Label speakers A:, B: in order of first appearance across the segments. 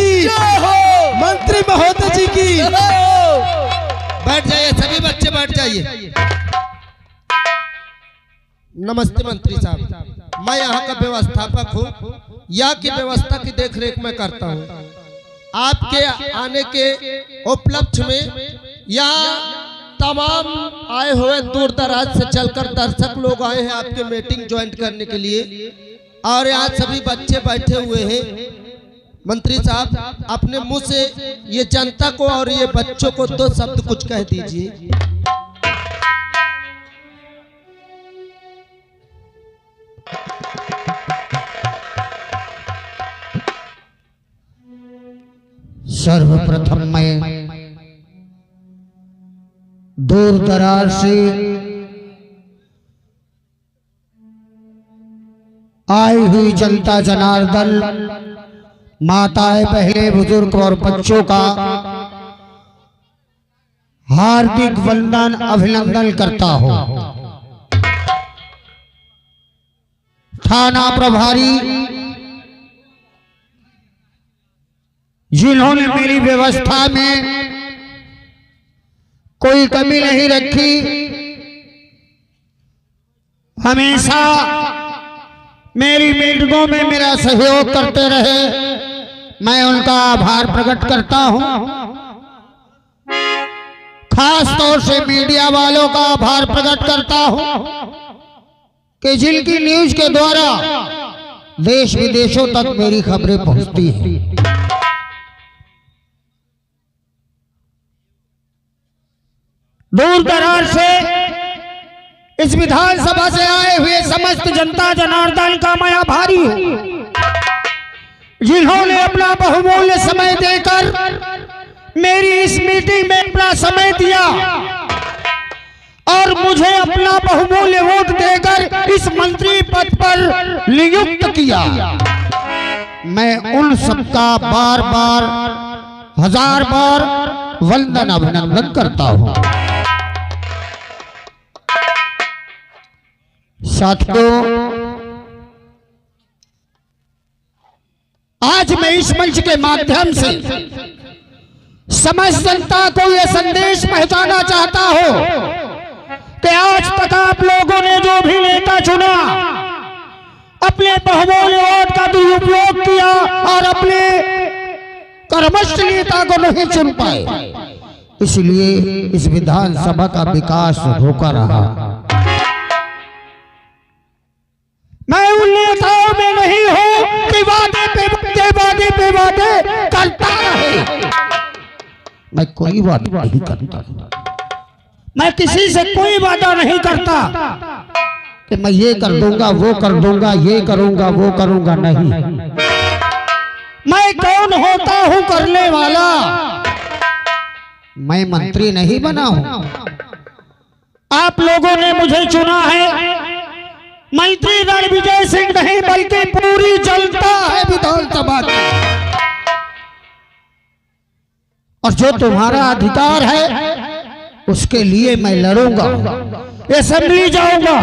A: की, मंत्री महोदय जी की। बैठ जाइए सभी बच्चे, बैठ जाइए। नमस्ते मंत्री साहब, मैं यहाँ का व्यवस्थापक हूँ। यहाँ की व्यवस्था की देखरेख मैं करता हूँ। आपके आने के उपलक्ष्य में यहाँ तमाम आए हुए दूर दराज से चलकर दर्शक लोग आए हैं आपके मीटिंग ज्वाइन करने के लिए, और यहाँ सभी बच्चे बैठे हुए हैं। मंत्री साहब, अपने मुंह से ये जनता को और ये बच्चों को दो शब्द कुछ कह दीजिए।
B: सर्वप्रथम मैं दूर दराज से आई हुई जनता जनार्दन, माताएं, बहनें, बुजुर्ग और बच्चों का हार्दिक वंदन अभिनंदन करता हूं। थाना प्रभारी जिन्होंने मेरी व्यवस्था में कोई कमी नहीं रखी, हमेशा मेरी मीटिंगों में मेरा सहयोग करते रहे, मैं उनका आभार प्रकट करता हूं। खास तौर से मीडिया वालों का आभार प्रकट करता हूं कि जिनकी न्यूज के द्वारा देश विदेशों तक मेरी खबरें पहुंचती हैं। दूर दराज से इस विधानसभा से आए हुए समस्त जनता जनार्दन का मैं आभारी हूं, जिन्होंने अपना बहुमूल्य समय देकर मेरी इस मीटिंग में अपना समय दिया और मुझे अपना बहुमूल्य वोट देकर इस मंत्री पद पर नियुक्त किया। मैं उन सबका बार बार, हजार बार वंदन अभिनंदन करता हूं। साथियों, आज मैं इस मंच के माध्यम से समस्त जनता को यह संदेश पहुंचाना चाहता हूं कि आज तक आप लोगों ने जो भी नेता चुना, अपने बहुमूल्य वोट का दुरुपयोग किया और अपने कर्मठ नेता को नहीं चुन पाए, इसलिए इस विधानसभा का विकास रोका रहा। मैं उन नेताओं में नहीं हूं कि वादे पे वादे करता रहे। मैं कोई वादा नहीं करता, मैं किसी से कोई वादा नहीं करता कि मैं ये कर दूंगा, वो कर दूंगा, ये करूंगा, वो करूंगा, नहीं। मैं कौन होता हूं करने वाला? मैं मंत्री नहीं बना हूं, आप लोगों ने मुझे चुना है। मंत्री रणविजय सिंह नहीं बल्कि पूरी जनता है विधानसभा की, और जो तुम्हारा अधिकार है उसके लिए मैं लड़ूंगा, असेंबली जाऊंगा,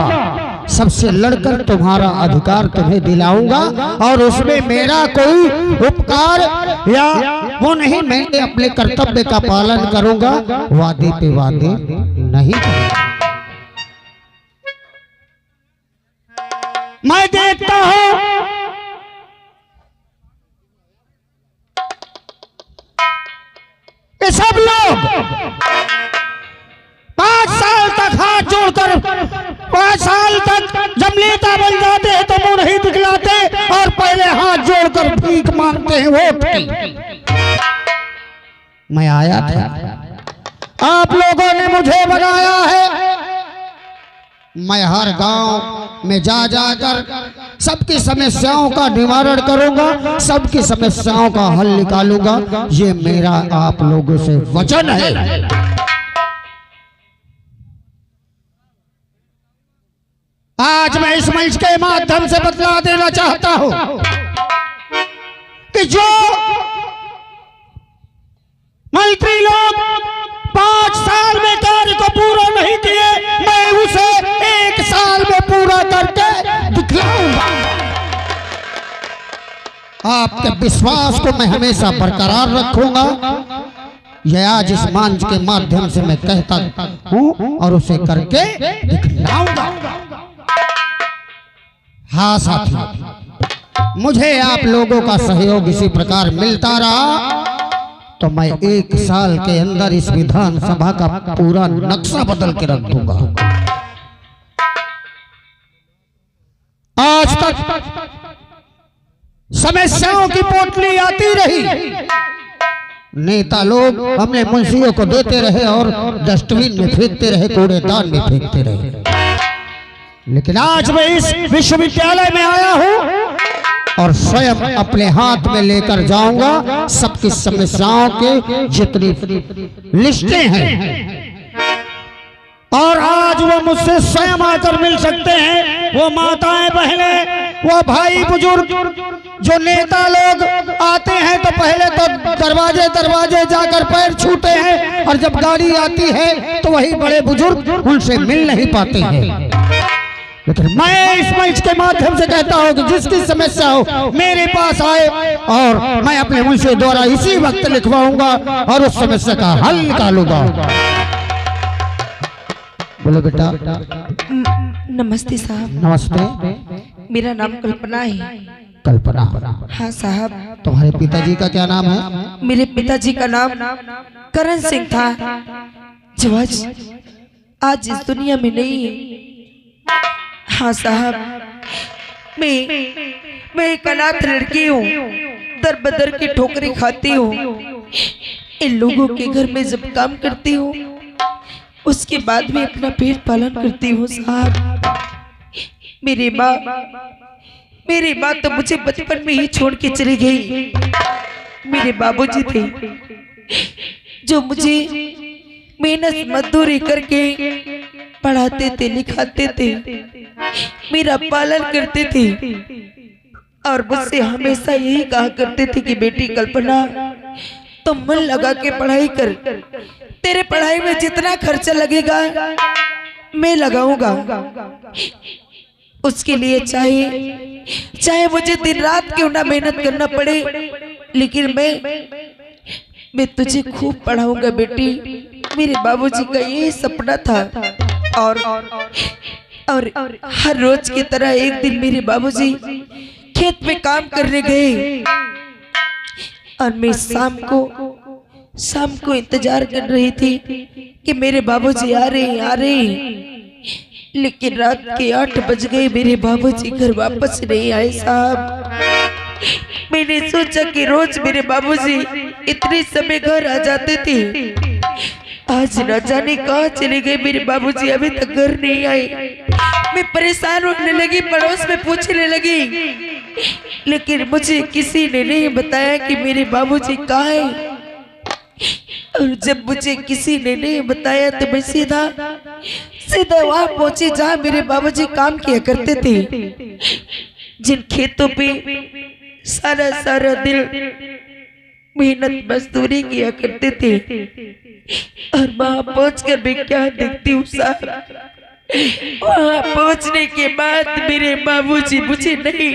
B: सबसे लड़कर तुम्हारा अधिकार तुम्हें दिलाऊंगा, और उसमें मेरा कोई उपकार या वो नहीं, मैं अपने कर्तव्य का पालन करूंगा, वादे पे वादे नहीं करूंगा। मैं देखता हूं कि सब लोग 5 साल तक हाथ जोड़कर, 5 साल तक जब नेता बन जाते हैं तो मुंह नहीं दिखलाते और पहले हाथ जोड़कर भीख मांगते हैं वोट की। मैं आया था, आप लोगों ने मुझे बनाया है, मैं हर गांव में जा जाकर सबकी समस्याओं का निवारण करूंगा, सबकी समस्याओं का हल निकालूंगा, ये मेरा आप लोगों से वचन है। आज मैं इस मंच के माध्यम से बतला देना चाहता हूं कि जो मंत्री लोग 5 साल में कार्य को पूरा नहीं किए, मैं उसे 1 साल में पूरा करके दिखलाऊंगा। आपके विश्वास को मैं हमेशा बरकरार रखूंगा। यह आज इस मंच के माध्यम से मैं कहता हूं और उसे करके दिखलाऊंगा। हाँ साथी, मुझे आप लोगों का सहयोग इसी प्रकार मिलता रहा तो मैं 1 साल के अंदर इस विधानसभा का पूरा नक्शा बदल के रख दूंगा। आज तक समस्याओं की पोटली आती रही, नेता लोग हमने मुंशियों को देते रहे और डस्टबिन में फेंकते रहे, कूड़ेदान में फेंकते रहे। लेकिन आज मैं इस विश्वविद्यालय में आया हूं और स्वयं अपने हाथ में लेकर जाऊंगा सबकी समस्याओं के जितनी लिस्टें हैं, और आज वो मुझसे स्वयं आकर मिल सकते हैं। वो माताएं बहनें, वो भाई बुजुर्ग, जो नेता लोग आते हैं तो पहले तो दरवाजे दरवाजे जाकर पैर छूते हैं, और जब गाड़ी आती है तो वही बड़े बुजुर्ग उनसे मिल नहीं पाते हैं। लेकिन मैं इस मंच के माध्यम से कहता हूं कि जिसकी समस्या हो मेरे पास आए और मैं अपने मुंशी द्वारा इसी वक्त लिखवाऊंगा और उस समस्या का हल निकालूंगा। बोलो बेटा।
C: नमस्ते साहब।
B: नमस्ते।
C: मेरा नाम कल्पना है।
B: कल्पना?
C: हाँ साहब।
B: तुम्हारे पिताजी का क्या नाम है?
C: मेरे पिताजी का नाम करण सिंह था, जो आज इस दुनिया में नहीं है। हाँ साहब, मैं एक अनाथ लड़की हूँ, दर बदर की ठोकरें खाती हूँ। इन लोगों के घर में जब काम करती हूँ उसके बाद में अपना पेट पालन करती हूँ साहब। मेरी माँ तो मुझे बचपन में ही छोड़ के चली गई। मेरे बाबूजी थे जो मुझे मेहनत मजदूरी करके पढ़ाते थे, लिखाते थे, मेरा पालन करते थे, और मुझसे हमेशा यही कहा करते थे कि बेटी कल्पना तो मन लगा के पढ़ाई कर, तेरे पढ़ाई में जितना खर्चा लगेगा मैं लगाऊंगा। उसके लिए चाहे मुझे दिन रात क्यों ना मेहनत करना पड़े, लेकिन मैं तुझे खूब पढ़ाऊंगा बेटी। मेरे बाबूजी का यही सपना था। और हर रोज की तरह एक दिन मेरे बाबूजी खेत में काम करने गए और मैं शाम को इंतजार कर रही थी कि मेरे बाबूजी आ रहे हैं। लेकिन रात के 8 बज गए, मेरे बाबूजी घर वापस नहीं आए साहब। मैंने सोचा कि रोज मेरे बाबूजी इतने समय घर आ जाते थे, आज न जाने कहाँ चले गए मेरे बाबूजी, अभी तक घर नहीं आए। मैं परेशान होने लगी, पड़ोस में पूछने लगी, लेकिन मुझे किसी ने नहीं बताया कि मेरे बाबूजी कहाँ हैं। और जब मुझे किसी ने नहीं बताया तो मैं सीधा वहां पहुंची जहाँ मेरे बाबूजी काम किया करते थे, जिन खेतों पे सारा दिन मेहनत मजदूरी किया करते थे। और वहां पहुंचकर मैं क्या देखती हूँ साहब, वहां पहुंचने के बाद मेरे बाबूजी मुझे नहीं,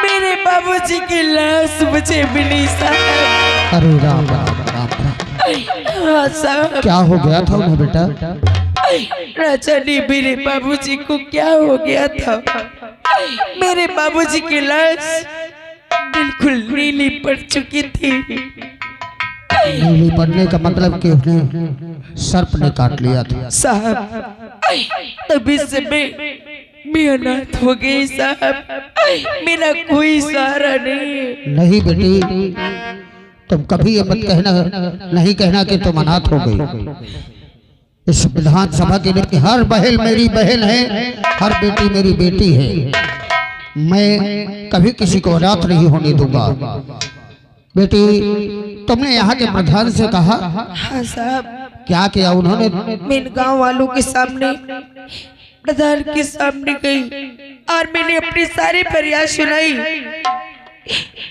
C: मेरे बाबूजी की लाश मुझे मिली साहब।
B: अरे राम राम राम राम।
C: हाँ साहब।
B: क्या हो गया था उन्हें बेटा?
C: न जाने मेरे बाबूजी को क्या हो गया था। मेरे बाबूजी की लाश बिल्कुल नीली पड़ चुकी थी।
B: नीली पड़ने का मतलब कि उन्हें सर्प ने काट लिया था
C: साहब। तभी से मैं अनाथ हो गई साहब, मेरा कोई सहारा नहीं
B: बेटी, तुम कभी ये मत नहीं कहना कि तुम अनाथ हो गई। इस विधानसभा के लिए हर बहन मेरी बहन है, हर बेटी मेरी बेटी है। मैं कभी किसी को अनाथ नहीं होने दूंगा। बेटी, तुमने यहाँ के प्रधान से कहा?
C: हाँ साहब।
B: क्या किया उन्होंने?
C: मैं गांव वालों के सामने, प्रधान के सामने गई और मैंने अपनी सारी फरियाद सुनाई।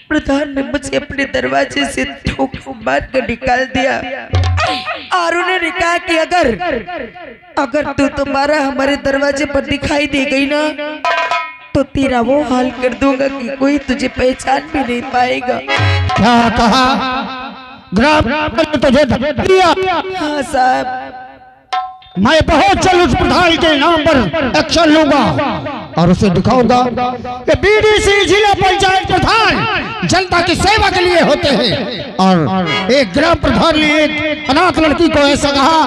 C: प्रधान ने मुझे अपने दरवाजे से ठोक मार कर निकाल दिया और उन्होंने कहा कि अगर तू तुम्हारा हमारे दरवाजे पर दिखाई दे गई ना तो तेरा वो हाल कर दूंगा कि कोई तुझे पहचान भी नहीं पाएगा।
B: क्या कहा? ग्राम ने तुझे धमकी दिया?
C: हाँ साहब,
B: मैं बहुत जल्द उस प्रधान के नाम पर एक्शन लूंगा और उसे दिखाऊंगा कि बीडीसी जिला पंचायत प्रधान जनता की सेवा के लिए होते हैं। और एक ग्राम प्रधान ने एक अनाथ लड़की को ऐसा कहा,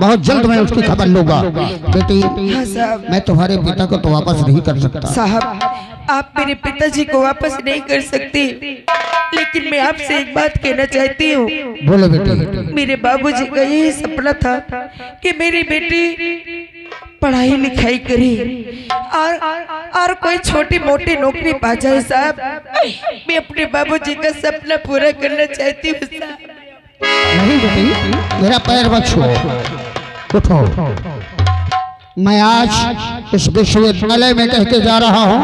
B: बहुत जल्द मैं उसकी खबर लूंगा। बेटी,
C: हाँ साहब।
B: मैं तुम्हारे पिता को तो वापस नहीं कर सकता।
C: साहब, आप मेरे पिताजी को वापस नहीं कर सकते, लेकिन मैं आपसे एक बात कहना चाहती हूँ।
B: बोलो बेटी।
C: मेरे बाबूजी का यही सपना था कि मेरी बेटी पढ़ाई लिखाई करे और कोई छोटी मोटी नौकरी पा जाए। साहब, मैं अपने बाबूजी का सपना पूरा करना चाहती हूँ साहब।
B: नहीं बेटी, मेरा पैर मत छुओ, उठो। मैं आज इस विश्वविद्यालय में कह के जा रहा हूँ,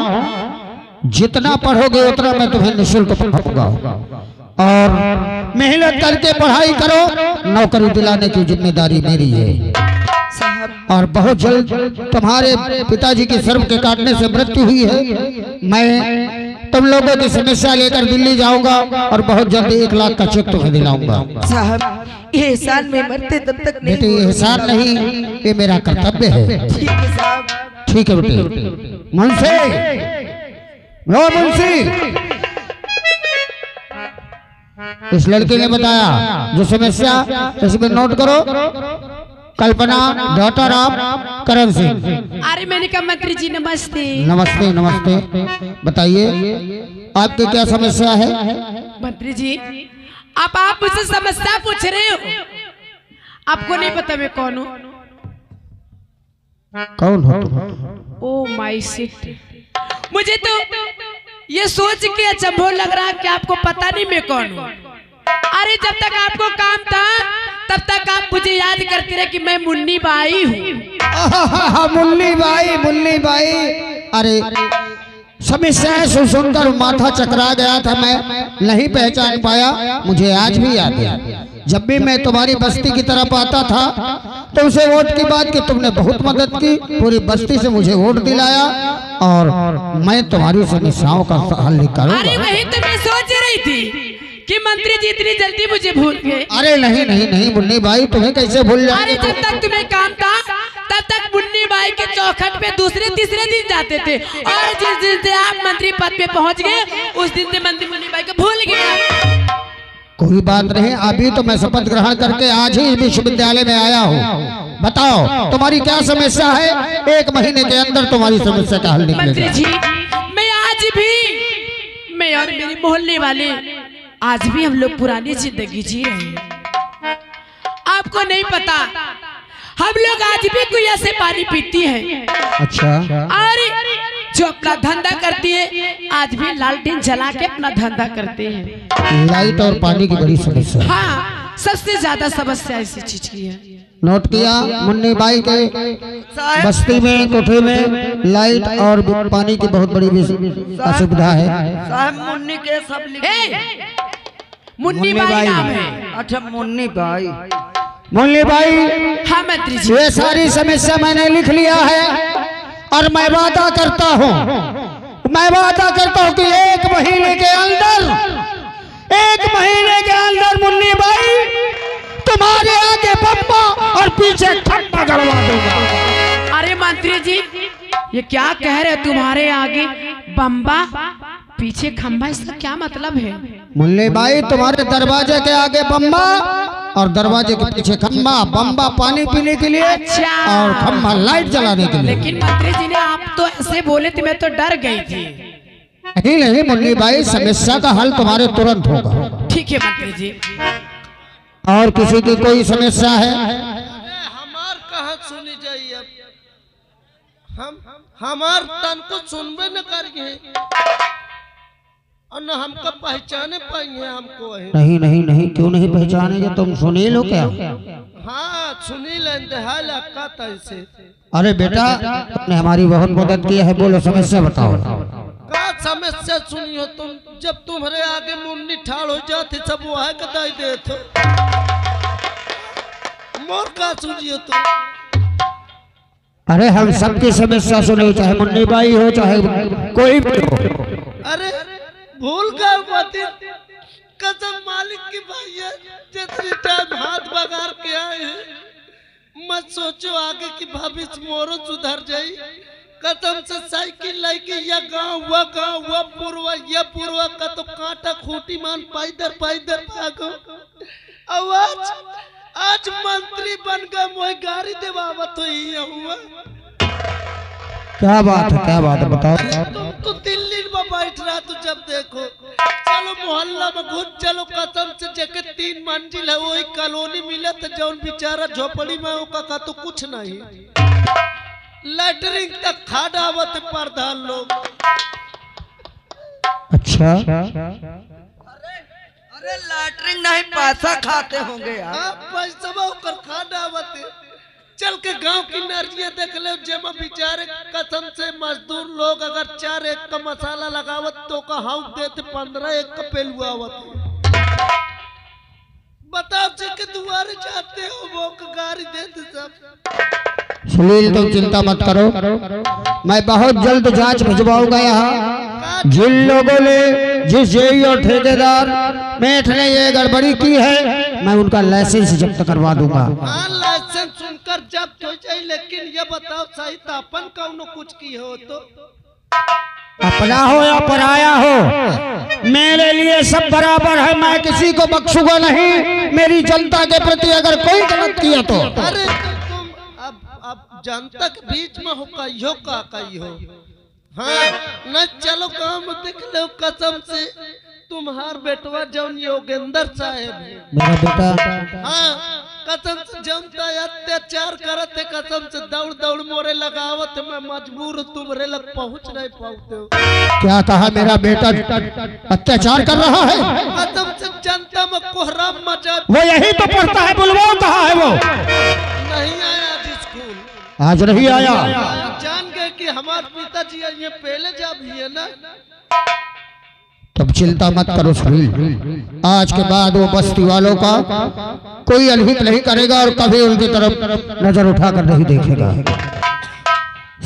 B: जितना पढ़ोगे उतना मैं तुम्हें निःशुल्क पढ़ाऊंगा और मेहनत करके पढ़ाई करो। नौकरी दिलाने की जिम्मेदारी मेरी है। और बहुत जल्द तुम्हारे पिताजी की सर्प के काटने से मृत्यु हुई है। मैं तुम लोगों की समस्या लेकर दिल्ली जाऊंगा और बहुत जल्द 1 लाख का चेक तुम्हें दिलाऊंगा।
C: साहब, ये एहसान में मरते तब तक नहीं।
B: बेटी, एहसान नहीं, ये मेरा कर्तव्य है।
C: ठीक है साहब।
B: ठीक है बेटी। मुंशी, लो मुंशी, इस लड़के ने बताया जो समस्या, इसमें नोट करो। कल्पना, डॉटर ऑफ करण सिंह।
D: अरे मैंने कहा मंत्री जी नमस्ते।
B: नमस्ते नमस्ते, बताइए आपकी क्या समस्या है?
D: मंत्री जी, आप मुझसे समस्या पूछ रहे हो? आपको नहीं पता मैं कौन हूँ?
B: कौन हो तुम?
D: ओ माय सिट, मुझे तो ये सोच के अचंभव लग रहा है कि आपको पता नहीं मैं कौन हूँ। अरे जब तक आपको काम था तब तक आप मुझे याद करते रहे कि मैं मुन्नी बाई हूँ।
B: मुन्नी बाई, मुन्नी बाई। अरे समस्या सुनकर माथा चकरा गया था, मैं नहीं पहचान पाया। मुझे आज भी याद है, जब भी मैं तुम्हारी बस्ती की तरफ आता था तो उसे वोट की बात कि तुमने बहुत मदद की, पूरी बस्ती से मुझे वोट दिलाया और मैं तुम्हारी समस्याओं का हल निकालूंगा।
D: अरे वही तो मैं सोच रही थी कि मंत्री जी इतनी जल्दी मुझे भूल गए।
B: अरे नहीं नहीं नहीं मुन्नी भाई, तुम्हें कैसे भूल जाए?
D: अरे जब तक तुम्हें काम था तब तक मुन्नी बाई के चौखट पे दूसरे तीसरे दिन जाते थे, और जिस दिन से आप मंत्री पद पे पहुंच गए उस दिन से मंत्री मुन्नी बाई को भूल गया।
B: कोई बात नहीं, अभी तो मैं शपथ ग्रहण करके आज ही विश्वविद्यालय में आया हूँ। बताओ तुम्हारी क्या समस्या है? 1 महीने के अंदर तुम्हारी समस्या का हल निकलेगा।
D: मंत्री जी, मैं आज भी, मैं और मेरे मोहल्ले वाले आज भी हम लोग पुरानी जिंदगी जी रहे हैं। आपको नहीं पता, हम लोग आज भी कुएं से पानी पीती हैं।
B: अच्छा।
D: और जो अपना धंधा करती है आज भी लालटेन जला के अपना धंधा करते हैं।
B: लाइट और पानी की बड़ी समस्या।
D: हाँ, सबसे ज्यादा समस्या इसी चीज की है।
B: नोट किया? मुन्नी बाई के बस्ती में, कोठे में लाइट और पानी की बहुत बड़ी असुविधा है।
E: साहब, मुन्नी के सब
D: मुन्नी बाई नाम है।
E: अच्छा, मुन्नी बाई।
B: मुन्नी बाई,
D: हाँ मंत्री जी,
B: ये सारी समस्या मैंने लिख लिया है और मैं वादा करता हूँ कि 1 महीने के अंदर, 1 महीने के अंदर मुन्नी बाई तुम्हारे आगे बम्बा और पीछे खंबा गड़वा दूंगा।
D: अरे मंत्री जी, ये क्या कह रहे? तुम्हारे आगे बम्बा पीछे खंबा, इसका क्या मतलब है?
B: मुन्नी बाई, तुम्हारे दरवाजे के आगे बम्बा और दरवाजे के पीछे खंबा। बम्बा पानी पीने के लिए,
D: अच्छा,
B: और खंबा लाइट जलाने के लिए।
D: लेकिन मंत्री जी ने आप तो ऐसे बोले थे, मैं तो डर गई थी।
B: नहीं मुन्नी बाई, समस्या का हल तुम्हारे तुरंत होगा।
D: ठीक है मंत्री जी।
B: और किसी की कोई समस्या है?
A: हमार कहा सुनी जाइए, हमार तन को सुनबे न करिए और न हमको पहचाने पाइए। हमको
B: नहीं नहीं नहीं, क्यों नहीं पहचानेंगे? तुम सुनील हो क्या?
A: हाँ, सुनील इंतहाल अक्का तैसे।
B: अरे बेटा, तुमने हमारी बहुत मदद की है, बोलो समस्या बताओ।
A: का समस्या सुनियो तुम? जब तुम्हारे आगे मुन्नी ठाड़ हो जाती सब वह कदाई देते मोर का सुनियो तुम?
B: अरे हम सबकी समस्या सुने, चाहे मुन्नी बाई हो चाहे कोई भी हो।
A: अरे भूल गए मती, कसम मालिक की भाई है, जितनी टाइम हाथ बगार के आए हैं मत सोचो आगे की भविष्य मोरो सुधर जाई। कसम से साइकिल लेके या गाँव हुआ पूर्वा का तो कांटा खूटी मान पाइदर भागो। आज मंत्री बन गए, मोह गाड़ी देवावत हुई हुआ।
B: क्या बात है बताओ।
A: तुम तो दिल्ली में बैठ रहा तो जब देखो, चलो मोहल्ला में घुस चलो, कसम से जगह 3 मंजिल है वही कॉलोनी मिले तो जौन बेचारा झोपड़ी में होगा का तो कुछ नहीं, लैटरिंग तक खाडावत प्रधान लोग।
B: अच्छा
E: अरे लैटरिन नहीं पैसा खाते होंगे यार।
A: पैसा होकर खाडावत। चल के गांव की नर्जियां देख ले, जेमा बेचारे कसम से मजदूर लोग अगर 4 एक का मसाला लगावत तो का हाउ देते 15 एक का पेलुआवत। बताओ जी के दुआरे जाते हो वो का गाड़ी देते सब।
B: सुनील तुम चिंता मत करो, मैं बहुत जल्द जांच भिजवाऊंगा यहाँ। जिन लोगों ने जिस जेई और ठेकेदार मेठ ने ये गड़बड़ी की है मैं उनका लाइसेंस जब्त करवा दूंगा।
A: हाँ लाइसेंस सुनकर जब्त हो जाए, लेकिन ये बताओ सही तो अपन कौनो कुछ की हो तो
B: अपना हो या पराया हो मेरे लिए सब बराबर है, मैं किसी को बख्शूंगा नहीं। मेरी जनता के प्रति अगर कोई गलत किया तो।
A: अरे तुम अब जनता के बीच में हो कहियो का कहियो। हाँ न चलो काम देख लो, कसम से तुम्हार बेटवा जौन योगेंद्र साहेब
B: मेरा बेटा,
A: हाँ कसम से जनता अत्याचार करत है, कसम से दौड़ मोरे लगावत है, मैं मजबूर तुम्हारे लग पहुंच नहीं पाते हो।
B: क्या कहा मेरा बेटा अत्याचार कर रहा है?
A: कसम से जनता में कोहराम मचा।
B: वो यही तो पढ़ता है, बुलवाओ कहाँ है वो?
A: नहीं आया आज स्कूल,
B: आज नहीं आया।
A: जान गए कि हमारे पिताजी ये पहले जब ही है ना।
B: तब चिंता मत करो सुनील, आज के बाद वो बस्ती वालों का कोई अनहित नहीं करेगा और कभी उनकी तरफ नजर उठाकर नहीं देखेगा।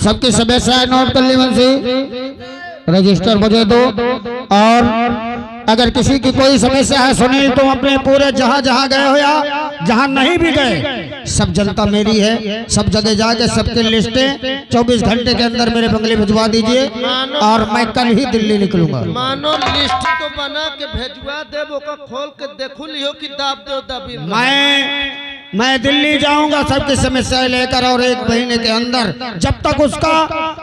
B: सबकी समस्याएं नोट कर ली मुंशी, रजिस्टर मुझे दो। और अगर किसी की कोई समस्या है सुनील, तुम अपने पूरे जहां जहां गए हो या जहां नहीं भी गए, सब जनता मेरी है, सब जगह जाके सबके लिस्टें 24 घंटे के अंदर मेरे बंगले भिजवा दीजिए और मैं कल ही दिल्ली निकलूंगा।
A: मानो लिस्ट तो बना के भेजवा दे, वो का खोल के देखो लियो कि दाब दो दबी।
B: मैं दिल्ली जाऊंगा सबकी समस्याएं लेकर, और 1 महीने के अंदर जब तक उसका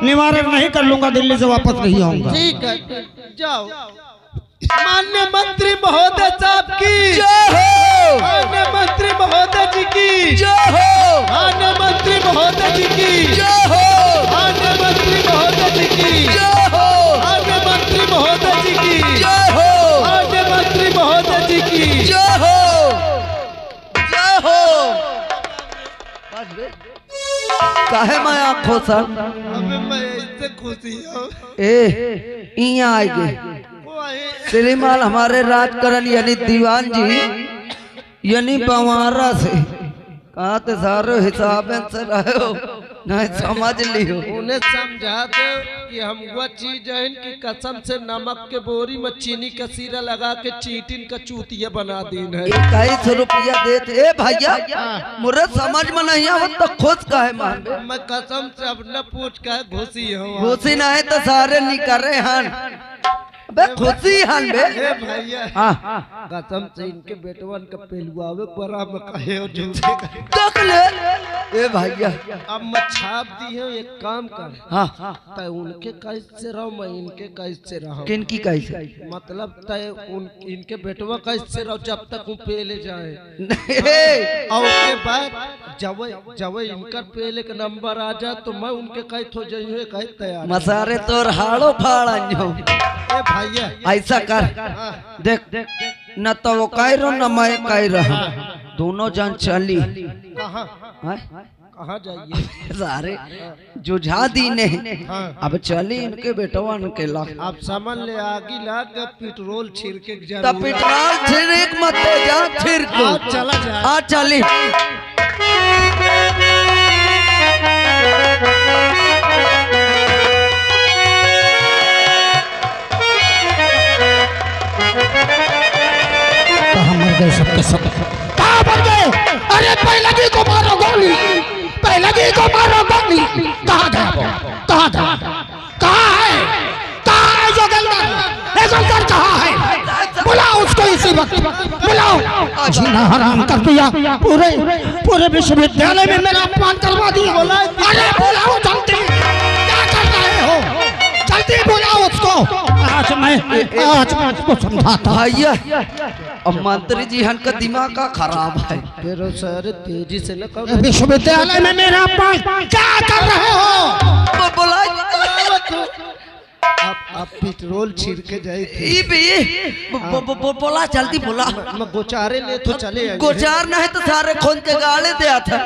B: निवारण नहीं कर लूंगा दिल्ली से वापस नहीं आऊंगा।
A: ठीक है जाओ। माननीय मंत्री महोदय साहब की
E: जय हो,
A: माननीय मंत्री महोदय जी की
E: जय हो,
A: माननीय मंत्री महोदय जी की
E: जय हो,
A: माननीय मंत्री महोदय जी की
E: जय हो,
A: माननीय मंत्री महोदय जी की
E: जय हो,
A: माननीय मंत्री महोदय जी की
E: जय हो, जय हो। काहे मैं आँखों सर
A: अबे मैं इससे खुशी हूँ।
E: ए यहाँ आए गए श्रीमान हमारे राजकरण यानी दीवान जी यानी बवारा से कहा तो सारे हिसाब से रहो नहीं समझ लियो।
A: उन्हें समझा दो कि हम वो चीज है इनकी कसम से नमक के बोरी में चीनी का सीरा लगा के चीटिन का चूतिया बना दीन है।
E: 21 रुपया देते ए भैया, मुझे समझ में नहीं आवत तो खुश का है मान।
A: मैं कसम से अब न पूछ का घुसी हूँ।
E: घुसी नहीं तो सारे निकरे हन बे खुशी हन बे।
A: ए भैया
E: हाँ
A: कसम से इनके बेटवन का पहलुआवे बड़ा में कहे हो जूते
E: देख ले ए भैया।
A: अब मैं छाप दी हूँ, एक काम कर।
E: हाँ
A: तय उनके कैसे रहो, मैं इनके कैसे रहो।
E: किनकी कैसे
A: मतलब तय इनके बेटवा कैसे रहो जब तक वो पहले जाए। और उसके बाद जब इनका पहले का नंबर आ जाए तो मैं उनके कह थो जाइए कह तैयार।
E: मसारे तोर हाड़ो फाड़ा
A: ए भैया
E: ऐसा कर देख न तो वो कह रहा न मैं कह रहा, दोनों जान चली
A: कहाँ कहाँ जाइए
E: सारे जुझा दी ने।
A: हाँ।
E: अब चली इनके बेटवन के ला
A: आप समझ ले आगे लाग पेट्रोल छिड़के
E: तब पेट्रोल छिड़क मत जा छिड़ को
A: चला जा।
E: आ चली
B: मर गए सबके सब। कहाँ मर गए? अरे पहलगी को मारो गोली, पहलगी को मारो गोली। कहाँ गया वो? कहाँ गया? कहाँ है? कहाँ है जोगिंदर कहाँ है? बुलाओ उसको इसी वक्त, बुलाओ। जीना हराम कर दिया, पूरे पूरे विश्वविद्यालय में मेरा अपमान करवा दिया। अरे बुलाओ जल्दी, क्या कर रहे हो? जल्दी बुलाओ उसको। आज मैं उसको समझाता।
E: भैया अब मंत्री जी हन का दिमाग का खराब है।
A: फिर सर तेजी से न करो।
B: विश्वविद्यालय में मेरा अपमान क्या कर रहे हो?
E: बोला
A: आप पेट्रोल छिड़के जाए थे।
E: ई भी बोला जल्दी बोला।
A: मैं गोचारे ले तो चले आएंगे।
E: गोचार नहीं तो सारे खोन के गाले दे आता।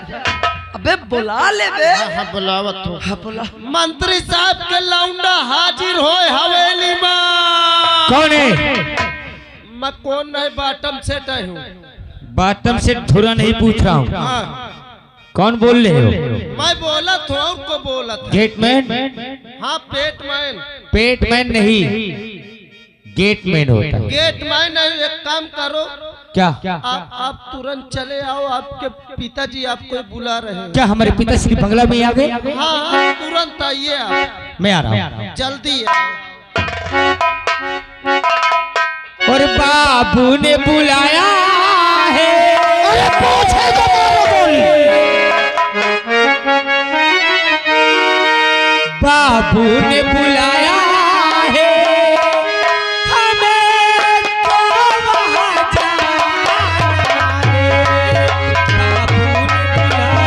E: अबे बुला ले बे।
A: हाँ बुलावत हो।
E: हाँ बुला।
A: मंत्री साहब के लौंडा हाजिर हो हवेली में।
F: कौन है?
A: मैं कौन नहीं बॉटम सेट हूँ।
F: बॉटम से थोड़ा नहीं पूछ रहा हूँ।
A: हाँ
F: कौन बोल रहे हो?
A: मैं बोला था और को बोला था।
F: गेटमैन?
A: हाँ पेटमैन।
F: पेटमैन नहीं, गेटमैन होता है।
A: गेटमैन नहीं, एक काम करो।
F: क्या?
A: आप तुरंत चले आओ, आपके पिताजी आपको बुला रहे हैं।
F: क्या हमारे पिताश्री बंगला में आ गए?
A: हाँ तुरंत आइए आप।
F: मैं आ रहा हूँ।
A: जल्दी
F: और बाबू ने बुलाया है।
B: अरे पूछे तो मारो गोली।
F: बाबू ने बुलाया है हमें तो वहाँ जाना है। बाबू ने बुलाया।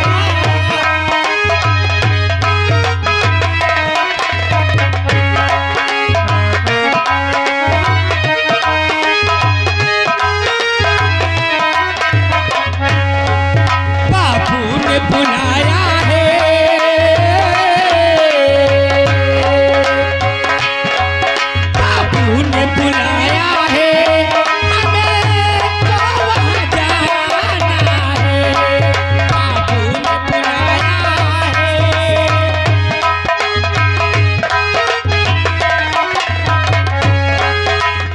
F: बाबू ने बुलाया है। बाबू ने बुलाया है हमें तो वहाँ जाना है। बाबू ने बुलाया है।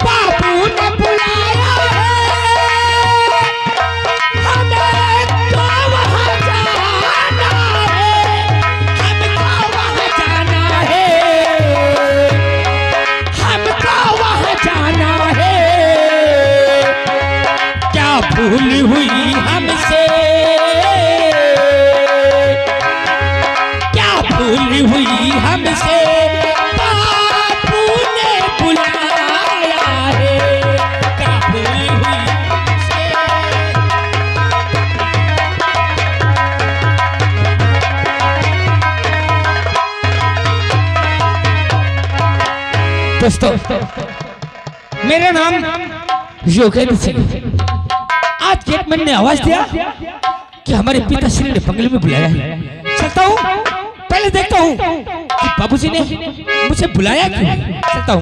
F: बाबू ने बुलाया है हमें तो वहाँ जाना है। हमको वहाँ जाना है। हमको वहाँ जाना है। क्या भूल हुई हमसे? क्या भूल हुई हमसे? बाबू ने बुलाया है। क्या भूल हुई हमसे? दोस्तों मेरा नाम योगेंद्र सिंह। आज गेटमैन ने आवाज दिया कि हमारे पिताश्री ने बंगले में बुलाया है। चलता हूँ, पहले देखता हूँ कि बाबूजी ने मुझे बुलाया क्यों। चलता हूँ।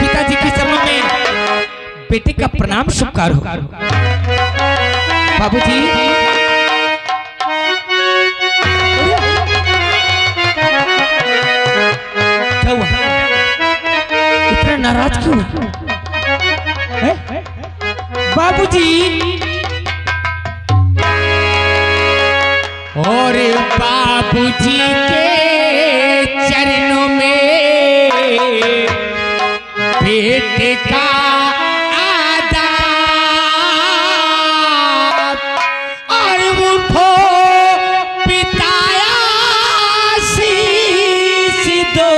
F: पिताजी के चरणों में बेटे का प्रणाम स्वीकार हो। बाबूजी क्या हुआ? इतना नाराज क्यों है? बाबूजी और बाबूजी के चरणों में बेटे का आदाब और उठो पिताया शीश दो।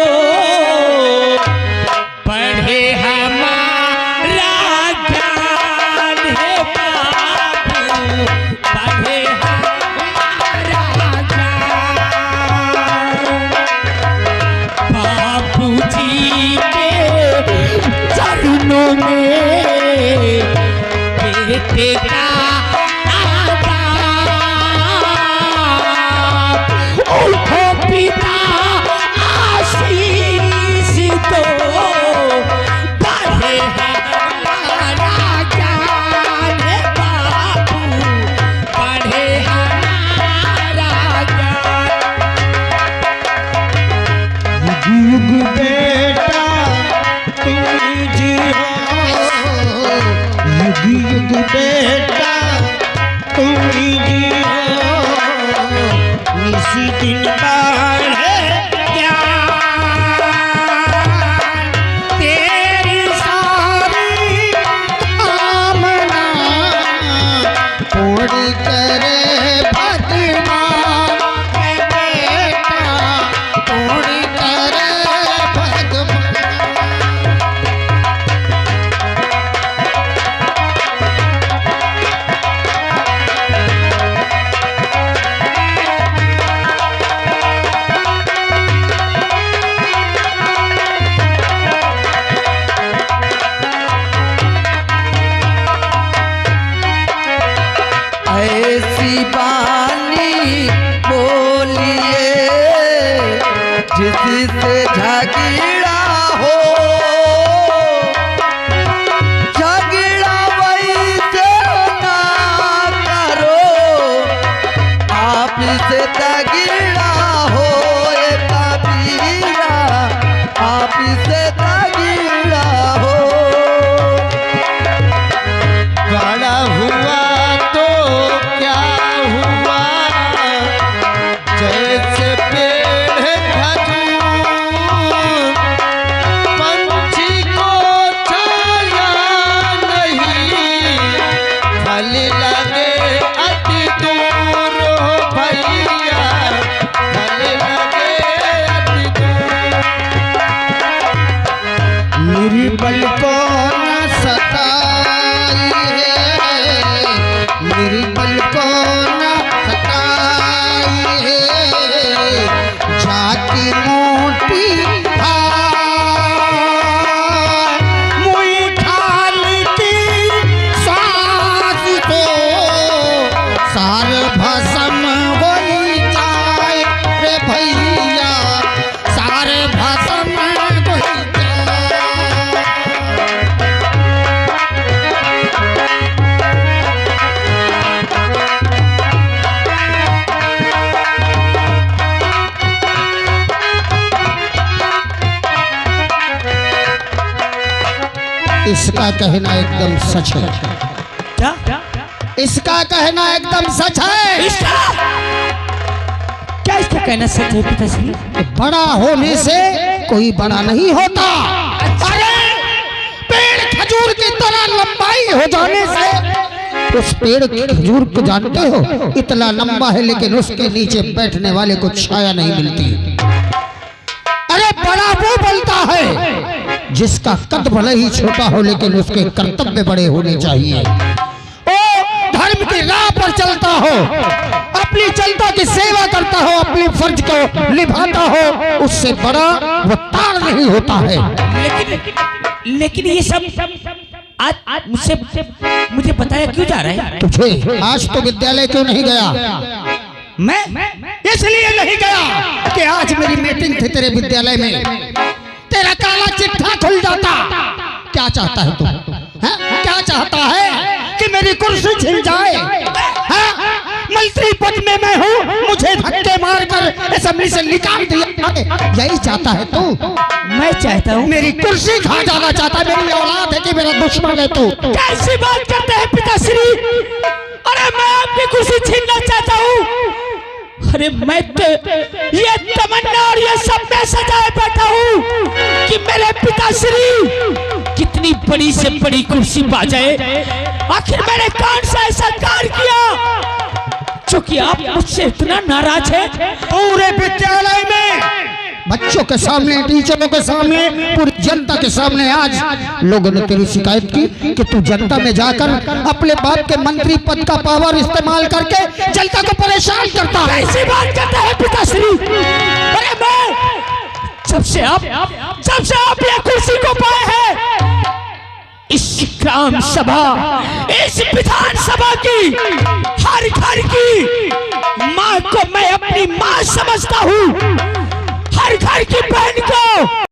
F: बढ़े हमारा ज्ञान है बाबू, बढ़े हमारा ज्ञान। बाबूजी के चरणों में बेटे का आदाब। उठो पिता आशीष
B: युग बेटा तुम जियो, युग युग बेटा तुम जियो, इसी दिन बढ़े ज्ञान, तेरी सारी कामना पूरी करे भगवान, बेटा पूरी करे भगवान।
E: ऐसी बानी बोलिए जिससे झगड़ा हो, झगड़ा वैसे ना करो, आप से तगड़ा हो ये कबीरा, आप से तगड़ा हो।
A: बड़ा हुआ तो क्या हुआ, जैसे पेड़ खजूर, पंछी को छाया नहीं, फल लगे अति दूर हो भैया, फल लगे अति दूर।
B: निर्बल को न सताई है, निर्बल को न सताई है, जाकी मोटी मुई ठाल की सांस को सार भस्म हो जाए रे भैया, सार भस्म हो जाए। इसका कहना एकदम सच है,
F: क्या
B: इसका कहना एकदम सच है।
F: इसका क्या इसका कहना सच है पिताश्री?
B: बड़ा होने से कोई बड़ा नहीं होता। अरे पेड़ खजूर की तरह लंबाई हो जाने से, उस पेड़ खजूर को जानते हो इतना लंबा है लेकिन उसके नीचे बैठने वाले को छाया नहीं मिलती। अरे बड़ा वो बोलता है जिसका कद भले ही छोटा हो लेकिन उसके कर्तव्य बड़े होने चाहिए। ओ धर्म की राह पर चलता हो, अपनी जनता की सेवा करता हो, अपने फर्ज को निभाता हो, उससे बड़ा वो तार नहीं होता है।
F: लेकिन ये सब आज मुझे बताया क्यों जा रहा है?
B: तुझे आज तो विद्यालय क्यों नहीं गया?
F: मैं
B: इसलिए नहीं गया कि आज मेरी मीटिंग थी तेरे विद्यालय में, तेरा काला चिट्ठा खुल जाता। क्या चाहता है तू? क्या चाहता है कि मेरी कुर्सी छिन जाए? मंत्री पद में मैं हूँ, मुझे धक्के मारकर असेंबली से निकाल दिया, यही चाहता है तू?
F: मैं चाहता हूँ
B: मेरी कुर्सी खा जाना चाहता है, मेरी औलाद है कि मेरा दुश्मन है तू?
F: कैसी बात करते हैं पिताश्री? अरे मैं आपकी कुर्सी छीनना चाहता हूँ? अरे मैं तो ये तमन्ना और ये सब में सजाए बैठा हूँ कि मेरे पिताश्री कितनी बड़ी से बड़ी कुर्सी पा जाए। आखिर मैंने कौन सा ऐसा कार्य किया क्योंकि आप मुझसे इतना नाराज हैं?
B: पूरे विद्यालय में बच्चों के सामने, टीचरों के सामने, पूरी जनता के सामने आज लोगों ने तेरी शिकायत की कि तू जनता में जाकर अपने बाप के मंत्री पद का पावर इस्तेमाल करके जनता को परेशान करता है।
F: ऐसी बात करता है पिताश्री? अरे मैं जब से आप ये कुर्सी को पाए हैं, इस ग्राम सभा, इस विधान सभा की हर घर की माँ को मैं अपनी माँ समझता हूँ, हर घर की बहन को